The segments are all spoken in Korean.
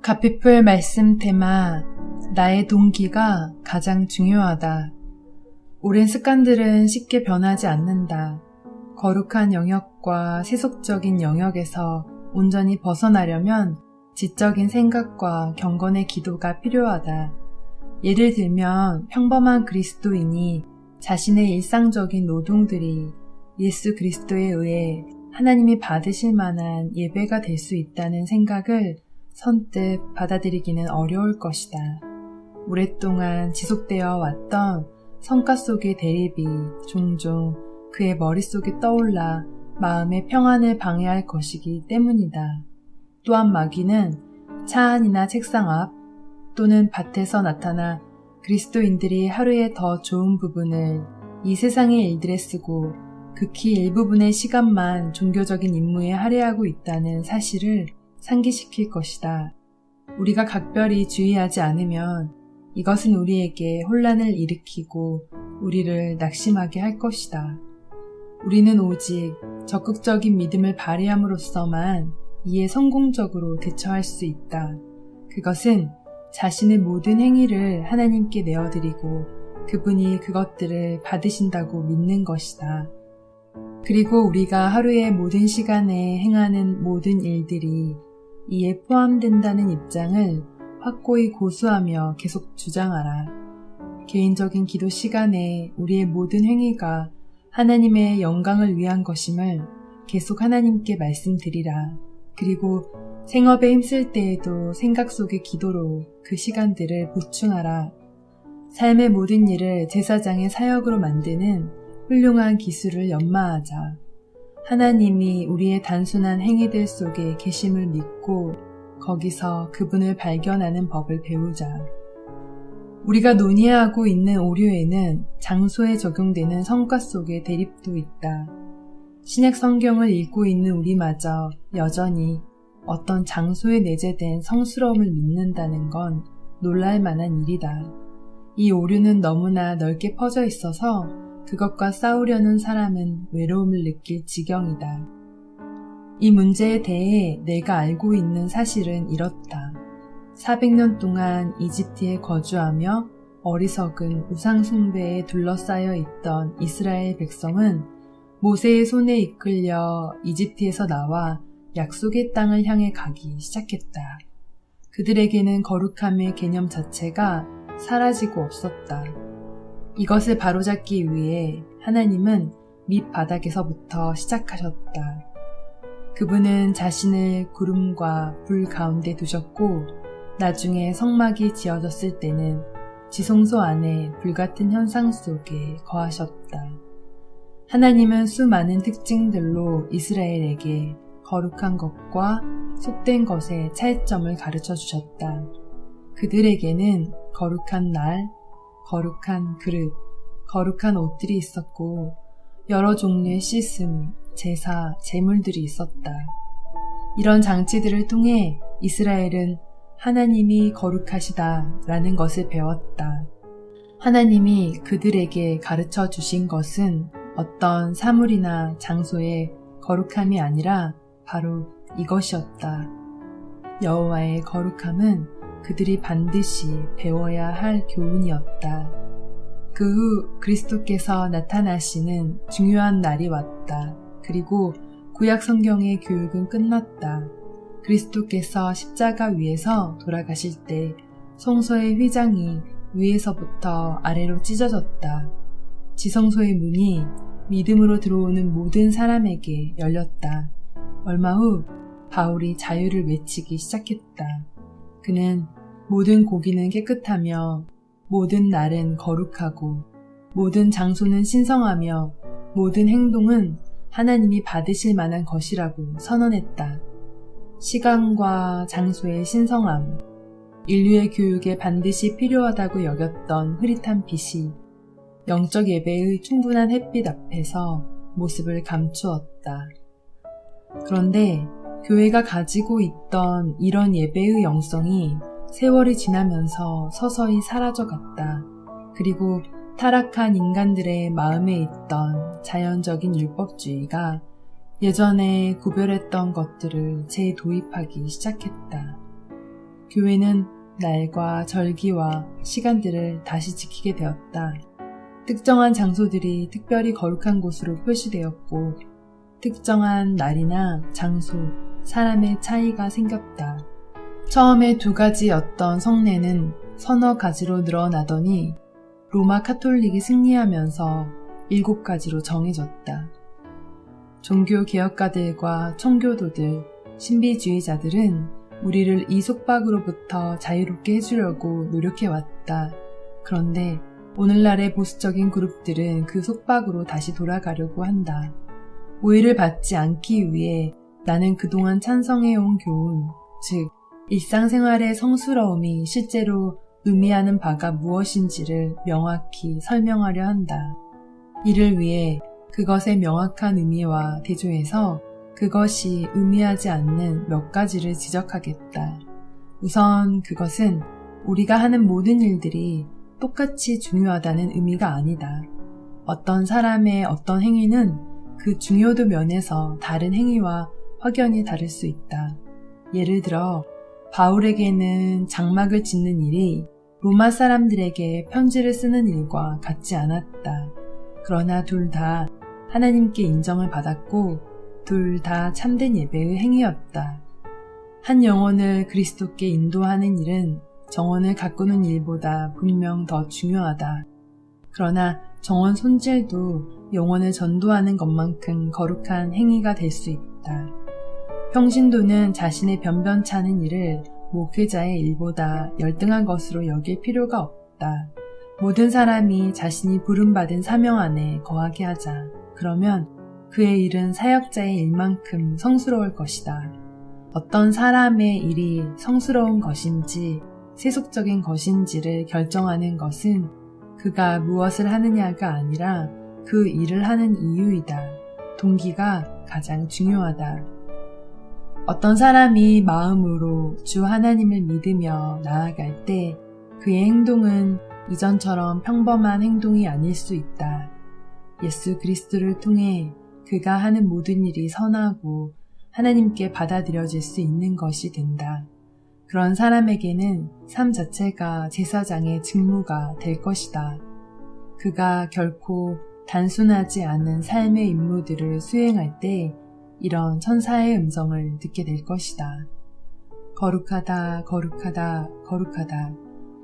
가피풀 말씀 테마, 나의 동기가 가장 중요하다. 오랜 습관들은 쉽게 변하지 않는다. 거룩한 영역과 세속적인 영역에서 온전히 벗어나려면 지적인 생각과 경건의 기도가 필요하다. 예를 들면 평범한 그리스도인이 자신의 일상적인 노동들이 예수 그리스도에 의해 하나님이 받으실 만한 예배가 될 수 있다는 생각을 선뜻 받아들이기는 어려울 것이다. 오랫동안 지속되어 왔던 성과 속의 대립이 종종 그의 머릿속에 떠올라 마음의 평안을 방해할 것이기 때문이다. 또한 마귀는 차 안이나 책상 앞 또는 밭에서 나타나 그리스도인들이 하루의 더 좋은 부분을 이 세상의 일들에 쓰고 극히 일부분의 시간만 종교적인 임무에 할애하고 있다는 사실을 상기시킬 것이다. 우리가 각별히 주의하지 않으면 이것은 우리에게 혼란을 일으키고 우리를 낙심하게 할 것이다. 우리는 오직 적극적인 믿음을 발휘함으로써만 이에 성공적으로 대처할 수 있다. 그것은 자신의 모든 행위를 하나님께 내어드리고 그분이 그것들을 받으신다고 믿는 것이다. 그리고 우리가 하루의 모든 시간에 행하는 모든 일들이 이에 포함된다는 입장을 확고히 고수하며 계속 주장하라. 개인적인 기도 시간에 우리의 모든 행위가 하나님의 영광을 위한 것임을 계속 하나님께 말씀드리라. 그리고 생업에 힘쓸 때에도 생각 속의 기도로 그 시간들을 보충하라. 삶의 모든 일을 제사장의 사역으로 만드는 훌륭한 기술을 연마하자. 하나님이 우리의 단순한 행위들 속에 계심을 믿고 거기서 그분을 발견하는 법을 배우자. 우리가 논의하고 있는 오류에는 장소에 적용되는 성과 속의 대립도 있다. 신약 성경을 읽고 있는 우리마저 여전히 어떤 장소에 내재된 성스러움을 믿는다는 건 놀랄 만한 일이다. 이 오류는 너무나 넓게 퍼져 있어서 그것과 싸우려는 사람은 외로움을 느낄 지경이다. 이 문제에 대해 내가 알고 있는 사실은 이렇다. 400년 동안 이집트에 거주하며 어리석은 우상숭배에 둘러싸여 있던 이스라엘 백성은 모세의 손에 이끌려 이집트에서 나와 약속의 땅을 향해 가기 시작했다. 그들에게는 거룩함의 개념 자체가 사라지고 없었다. 이것을 바로잡기 위해 하나님은 밑바닥에서부터 시작하셨다. 그분은 자신을 구름과 불 가운데 두셨고 나중에 성막이 지어졌을 때는 지성소 안에 불같은 현상 속에 거하셨다. 하나님은 수많은 특징들로 이스라엘에게 거룩한 것과 속된 것의 차이점을 가르쳐 주셨다. 그들에게는 거룩한 날, 거룩한 그릇, 거룩한 옷들이 있었고 여러 종류의 씻음, 제사, 제물들이 있었다. 이런 장치들을 통해 이스라엘은 하나님이 거룩하시다 라는 것을 배웠다. 하나님이 그들에게 가르쳐 주신 것은 어떤 사물이나 장소의 거룩함이 아니라 바로 이것이었다. 여호와의 거룩함은 그들이 반드시 배워야 할 교훈이었다. 그 후 그리스도께서 나타나시는 중요한 날이 왔다. 그리고 구약 성경의 교육은 끝났다. 그리스도께서 십자가 위에서 돌아가실 때 성소의 휘장이 위에서부터 아래로 찢어졌다. 지성소의 문이 믿음으로 들어오는 모든 사람에게 열렸다. 얼마 후 바울이 자유를 외치기 시작했다. 그는 모든 고기는 깨끗하며 모든 날은 거룩하고 모든 장소는 신성하며 모든 행동은 하나님이 받으실 만한 것이라고 선언했다. 시간과 장소의 신성함, 인류의 교육에 반드시 필요하다고 여겼던 흐릿한 빛이 영적 예배의 충분한 햇빛 앞에서 모습을 감추었다. 그런데 교회가 가지고 있던 이런 예배의 영성이 세월이 지나면서 서서히 사라져갔다. 그리고 타락한 인간들의 마음에 있던 자연적인 율법주의가 예전에 구별했던 것들을 재도입하기 시작했다. 교회는 날과 절기와 시간들을 다시 지키게 되었다. 특정한 장소들이 특별히 거룩한 곳으로 표시되었고 특정한 날이나 장소, 사람의 차이가 생겼다. 처음에 2가지였던 성례는 서너 가지로 늘어나더니 로마 카톨릭이 승리하면서 7가지로 정해졌다. 종교 개혁가들과 청교도들, 신비주의자들은 우리를 이 속박으로부터 자유롭게 해주려고 노력해왔다. 그런데 오늘날의 보수적인 그룹들은 그 속박으로 다시 돌아가려고 한다. 오해를 받지 않기 위해 나는 그동안 찬성해온 교훈, 즉 일상생활의 성스러움이 실제로 의미하는 바가 무엇인지를 명확히 설명하려 한다. 이를 위해 그것의 명확한 의미와 대조해서 그것이 의미하지 않는 몇 가지를 지적하겠다. 우선 그것은 우리가 하는 모든 일들이 똑같이 중요하다는 의미가 아니다. 어떤 사람의 어떤 행위는 그 중요도 면에서 다른 행위와 확연히 다를 수 있다. 예를 들어 바울에게는 장막을 짓는 일이 로마 사람들에게 편지를 쓰는 일과 같지 않았다. 그러나 둘 다 하나님께 인정을 받았고 둘 다 참된 예배의 행위였다. 한 영혼을 그리스도께 인도하는 일은 정원을 가꾸는 일보다 분명 더 중요하다. 그러나 정원 손질도 영혼을 전도하는 것만큼 거룩한 행위가 될 수 있다. 평신도는 자신의 변변찮은 일을 목회자의 일보다 열등한 것으로 여길 필요가 없다. 모든 사람이 자신이 부름받은 사명 안에 거하게 하자. 그러면 그의 일은 사역자의 일만큼 성스러울 것이다. 어떤 사람의 일이 성스러운 것인지 세속적인 것인지를 결정하는 것은 그가 무엇을 하느냐가 아니라 그 일을 하는 이유이다. 동기가 가장 중요하다. 어떤 사람이 마음으로 주 하나님을 믿으며 나아갈 때 그의 행동은 이전처럼 평범한 행동이 아닐 수 있다. 예수 그리스도를 통해 그가 하는 모든 일이 선하고 하나님께 받아들여질 수 있는 것이 된다. 그런 사람에게는 삶 자체가 제사장의 직무가 될 것이다. 그가 결코 단순하지 않은 삶의 임무들을 수행할 때 이런 천사의 음성을 듣게 될 것이다. 거룩하다, 거룩하다, 거룩하다.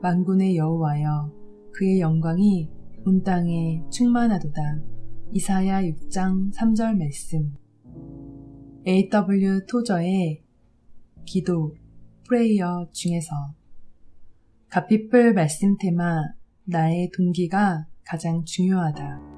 만군의 여호와여, 그의 영광이 온 땅에 충만하도다. 이사야 6장 3절 말씀. A.W. 토저의 기도, 프레이어 중에서 갓피플 말씀 테마 나의 동기가 가장 중요하다.